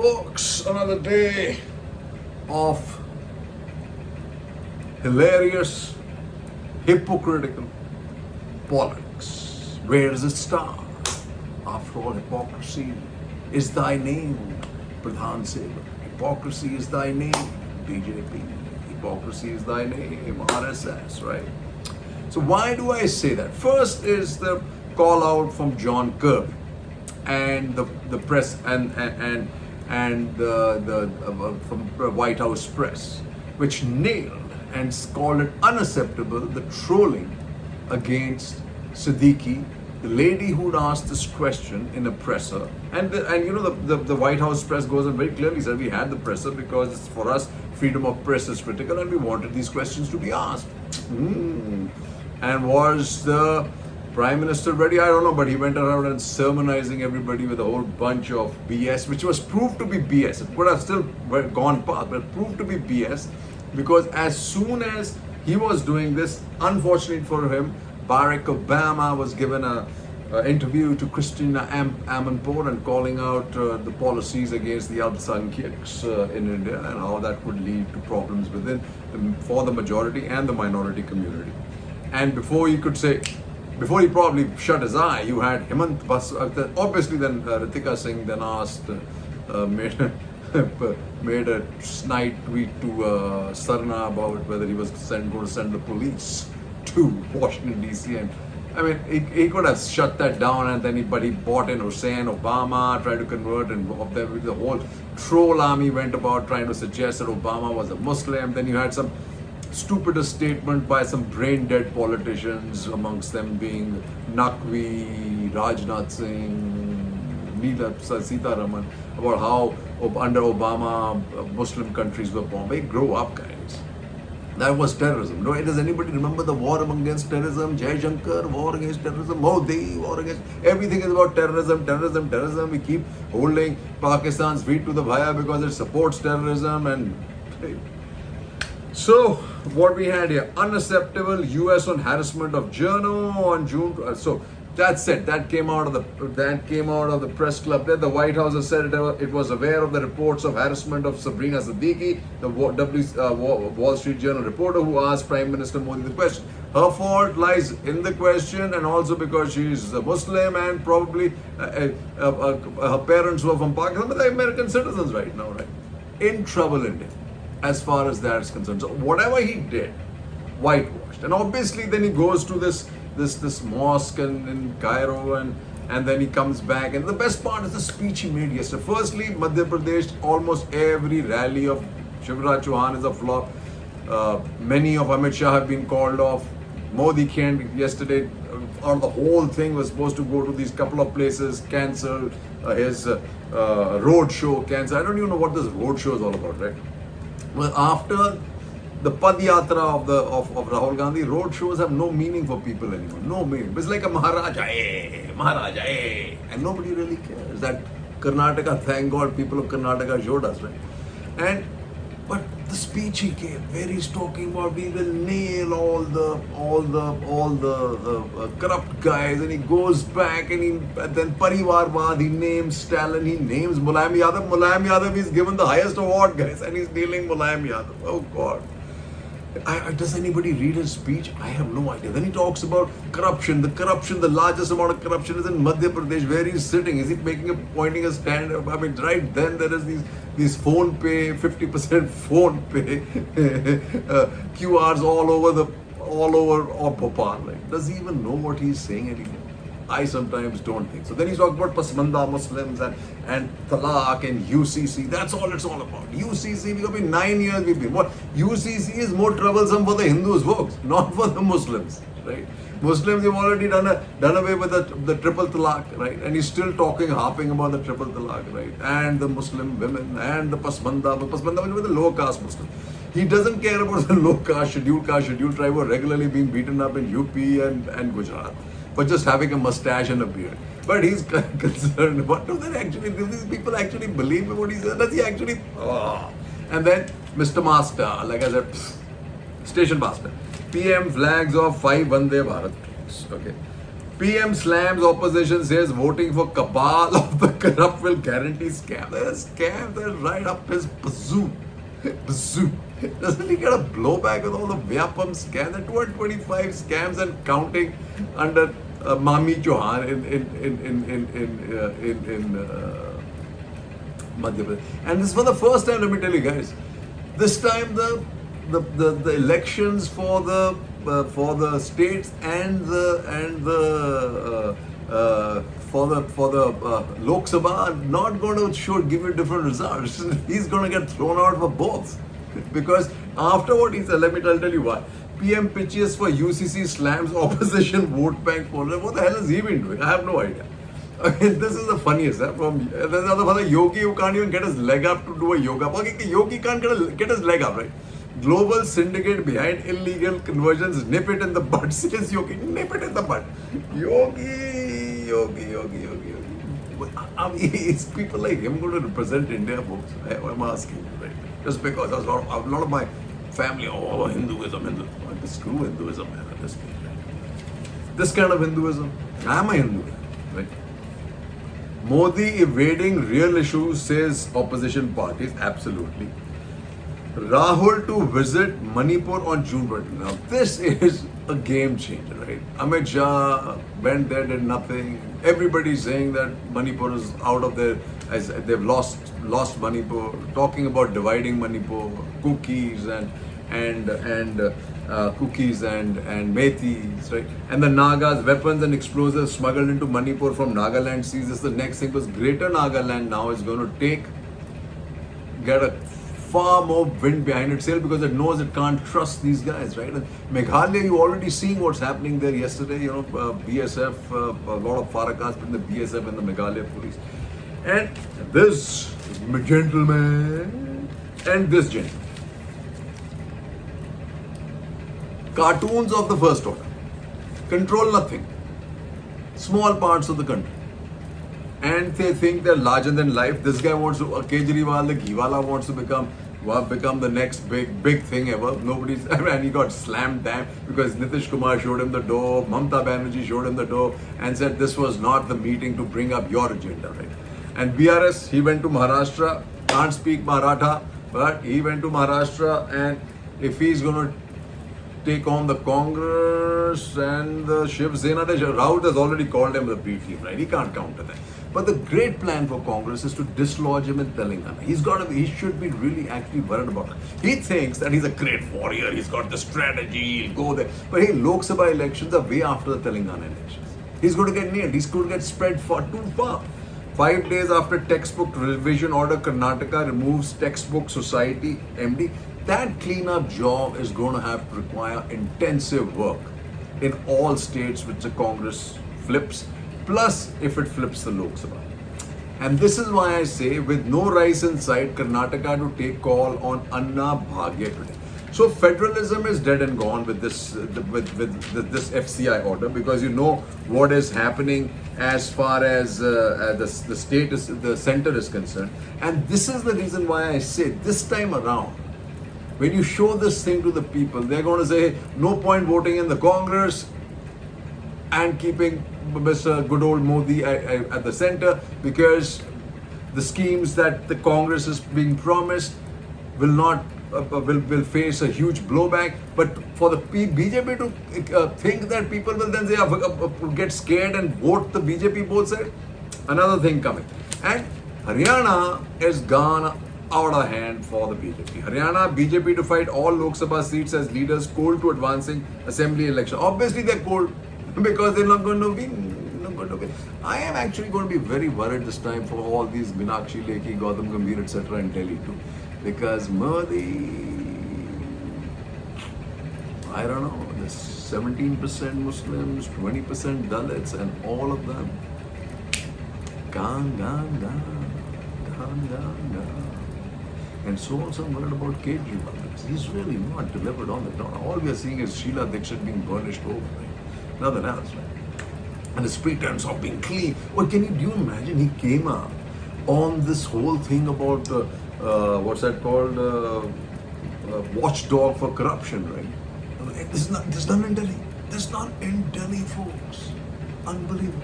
Folks, another day of hilarious, hypocritical politics. Where does it start? After all, hypocrisy is thy name, Pradhan Seva. Hypocrisy is thy name, BJP. Hypocrisy is thy name, RSS, right? So why do I say that? First is the call out from John Kirby and the press and the from the White House press, which nailed and called it unacceptable the trolling against Siddiqui, the lady who'd asked this question in a presser, and the White House press goes and very clearly said we had the presser because it's, for us, freedom of press is critical and we wanted these questions to be asked. And was the Prime Minister ready? I don't know, but he went around and sermonizing everybody with a whole bunch of BS, which was proved to be BS. It could have still gone past, but proved to be BS because as soon as he was doing this, unfortunately for him, Barack Obama was given a interview to Christina Amanpour and calling out the policies against the Alpsankhyaks in India and how that could lead to problems within for the majority and the minority community. And before he probably shut his eye, you had Hemant Bas. Obviously, then Ritika Singh then asked, made a snide tweet to Sarna about whether he was going to send the police to Washington DC. And I mean, he could have shut that down, and then but he bought in Hussein Obama, tried to convert, and the whole troll army went about trying to suggest that Obama was a Muslim. Then you had some stupidest statement by some brain-dead politicians, amongst them being Naqvi, Rajnath Singh, Neela Sitaraman, about how under Obama Muslim countries were bombed. Hey, grow up, guys. That was terrorism. No, does anybody remember the war against terrorism? Jai Shankar, war against terrorism. Modi, war against... Everything is about terrorism. We keep holding Pakistan's feet to the fire because it supports terrorism and... So, what we had here, unacceptable US on harassment of journal on June. So that's it. That came out of the press club. There, the White House has said it was aware of the reports of harassment of Sabrina Siddiqui, the Wall Street Journal reporter who asked Prime Minister Modi the question. Her fault lies in the question, and also because she's a Muslim and probably her parents were from Pakistan, but they're American citizens right now, right? In trouble, India, as far as that is concerned. So whatever he did, whitewashed. And obviously then he goes to this mosque in Cairo and then he comes back. And the best part is the speech he made yesterday. Firstly, Madhya Pradesh, almost every rally of Shivraj Chauhan is a flop. Many of Amit Shah have been called off. Modi can't yesterday, or the whole thing was supposed to go to these couple of places, cancelled. His road show cancelled. I don't even know what this road show is all about, right? Well, after the Padyatra of Rahul Gandhi, road shows have no meaning for people anymore. No meaning. It's like a Maharaja, and nobody really cares. That Karnataka, thank God, people of Karnataka showed us, right? But the speech he gave, where he's talking about we will nail all the corrupt guys, and he goes back and then Parivarvad, he names Stalin, he names Mulayam Yadav. Mulayam Yadav is given the highest award, guys, and he's dealing Mulayam Yadav. Oh God. Does anybody read his speech? I have no idea. Then he talks about corruption. The largest amount of corruption is in Madhya Pradesh. Where he's sitting, is he pointing a stand? I mean, right then there is these phone pay, 50% phone pay QRs all over Bhopal. Like, does he even know what he's saying anymore? I sometimes don't think so. Then he's talking about Pasmanda Muslims and Talaq and UCC. That's all it's all about. UCC, we've been 9 years. What UCC is more troublesome for the Hindus, folks, not for the Muslims, right? Muslims have already done away with the triple talaq, right? And he's still harping about the triple talaq, right? And the Muslim women and the Pasmanda with the low caste Muslim. He doesn't care about the low caste, scheduled tribe who are regularly being beaten up in UP and Gujarat for just having a mustache and a beard. But he's concerned, what do these people actually believe in what he says? Does he actually? And then Mr. Master, like I said, station master, PM flags of 5 Vande Bharat trains. Okay. PM slams opposition, says voting for cabal of the corrupt will guarantee scam. There's scam that's right up his bazoo. Bazoo. Doesn't he get a blowback with all the Vyapam scams? The 225 scams and counting under Mami Chauhan in Madhya Pradesh. And this is for the first time, let me tell you guys. This time the elections for the states and for the Lok Sabha are not going to give you different results. He's going to get thrown out for both. Because after what he said, let me tell you why. PM pitches for UCC slams opposition vote bank folder. What the hell has he been doing? I have no idea. I mean, this is the funniest. There's another fellow, Yogi, who can't even get his leg up to do a yoga. Okay, Yogi can't get his leg up, right? Global syndicate behind illegal conversions, nip it in the bud, says Yogi. Nip it in the bud. Yogi. I mean, it's people like him going to represent India, folks. I'm asking you, right? Just because a lot of my family, Hinduism. Screw Hinduism, man. This kind of Hinduism. I'm a Hindu, right? Modi evading real issues, says opposition parties. Absolutely. Rahul to visit Manipur on June 20. Now, this is a game changer, right? Amit Shah went there, did nothing. Everybody's saying that Manipur is out of there, as they've lost Manipur. Talking about dividing Manipur, cookies and Methis, right? And the Nagas, weapons and explosives smuggled into Manipur from Nagaland seas. This is the next thing, because Greater Nagaland now is going to get a far more wind behind itself, because it knows it can't trust these guys, right? And Meghalaya, you already seeing what's happening there yesterday, BSF, a lot of Farrakhan's between the BSF and the Meghalaya police. And this gentleman and this gentleman. Cartoons of the first order. Control nothing. Small parts of the country. And they think they're larger than life. This guy wants to, Kejriwal, the Ghiwala wants to become the next big thing ever. And he got slammed down because Nitish Kumar showed him the door, Mamata Banerjee showed him the door and said this was not the meeting to bring up your agenda, right? And BRS, he went to Maharashtra, can't speak Maratha, but he went to Maharashtra, and if he's going to take on the Congress and the Shiv Sena, Raut has already called him the B team, right? He can't counter that. But the great plan for Congress is to dislodge him in Telangana. He should be really actually worried about it. He thinks that he's a great warrior, he's got the strategy, he'll go there. But hey, Lok Sabha elections are way after the Telangana elections. He's going to get nailed, he's going to get spread too far. 5 days after textbook revision order, Karnataka removes textbook society MD. That cleanup job is going to have to require intensive work in all states which the Congress flips, plus if it flips the Lok Sabha. And this is why I say, with no rice in sight, Karnataka to take call on Anna Bhagya today. So federalism is dead and gone with this FCI order, because you know what is happening as far as the center is concerned. And this is the reason why I say this time around, when you show this thing to the people, they're going to say, no point voting in the Congress and keeping Mr. good old Modi at the center, because the schemes that the Congress is being promised will face a huge blowback. But for the BJP to think that people will then say, get scared and vote the BJP both sides, another thing coming. And Haryana is gone out of hand for the BJP. Haryana, BJP to fight all Lok Sabha seats as leaders cold to advancing assembly election. Obviously they're cold because they're not going to win. I am actually going to be very worried this time for all these Meenakshi Lekhi, Gautam Gambhir, etc. in Delhi too. Because Modi, I don't know, there's 17% Muslims, 20% Dalits, and all of them. Gone. And so also I'm worried about Kejriwal. He's really not delivered on the ground. All we are seeing is Sheila Dixit being burnished over, right? Nothing else, right? And his pretense of being clean. Well, do you imagine he came up on this whole thing about, what's that called, watchdog for corruption, right? This is not in Delhi. This is not in Delhi, folks. Unbelievable.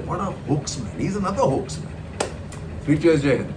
What a hoax, man. He's another hoax, man. Three cheers, Jai Hind.